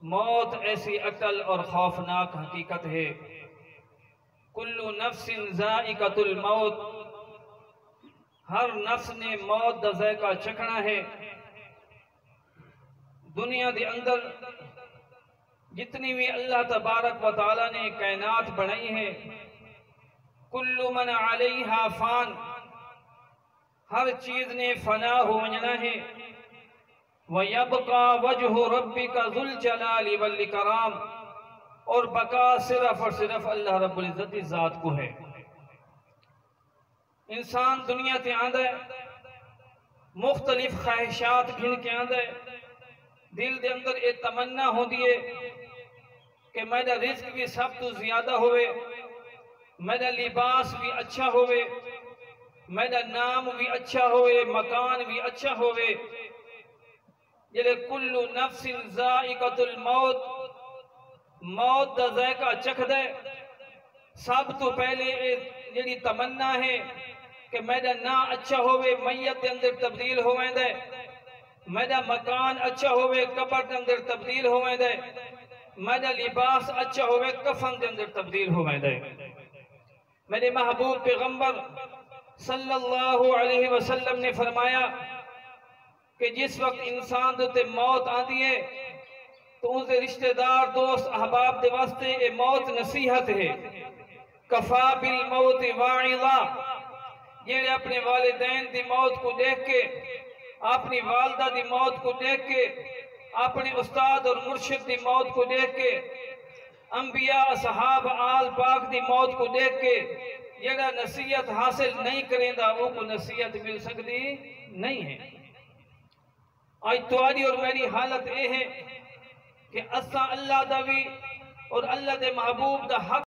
मौत ऐसी अटल और खौफनाक हकीकत है। कुल्लु नफ्सिन ज़ाइक़तुल मौत, हर नफ्स ने मौत दा ज़ायका चखना है। दुनिया के अंदर जितनी भी अल्लाह तबारक व तआला ने कायनात बनाई है, कुल्लु मन अलैहा फान, हर चीज ने फना हो वजना है। व यबका वजहु रब्बिका ज़ुल जलाली वल इकराम, और बका सिर्फ और सिर्फ अल्लाह रब्बुल इज्जत की जात को है। इंसान दुनिया ते आंदा है, मुख्तलिफ ख्वाहिशात घिन के आंदा है। दिल के अंदर एक तमन्ना होती है कि मेरा रिस्क भी सब तो ज्यादा होवे, मेरा लिबास भी अच्छा होवे, मेरा नाम भी अच्छा होवे, मकान भी अच्छा होवे। जिले कुल्लु नफ्सिन ज़ाइक़तुल मौत, मौत दा ज़ायका चखदे। सब तो पहले जी तमन्ना है कि मेरा ना अच्छा होवे, मैयत के अंदर तब्दील होवेंदे, मेरा मकान अच्छा होवे, कब्र के अंदर तब्दील होवेंदे, मेरा लिबास अच्छा होवे, कफन के अंदर तब्दील होवेंदे। मेरे महबूब पैगंबर सल्लल्लाहु अलैहि वसल्लम ने फरमाया कि जिस वक्त इंसान के मौत आती है तो उसके रिश्तेदार, दोस्त, अहबाब के वास्ते ये मौत नसीहत है। कफा बिल मौत वाइज़ा, जेड़े अपने वालिदैन की मौत को देख के, अपनी वालदा की मौत को देख के, अपने उस्ताद और मुर्शिद की मौत को देख के, अंबिया सहाब आल पाक की मौत को देख के जेड़ा नसीहत हासिल नहीं करेंदा वो को नसीहत मिल सकती नहीं है। आज तुम्हारी और मेरी हालत यह है कि असा अल्लाह दा भी और अल्लाह के महबूब दा हक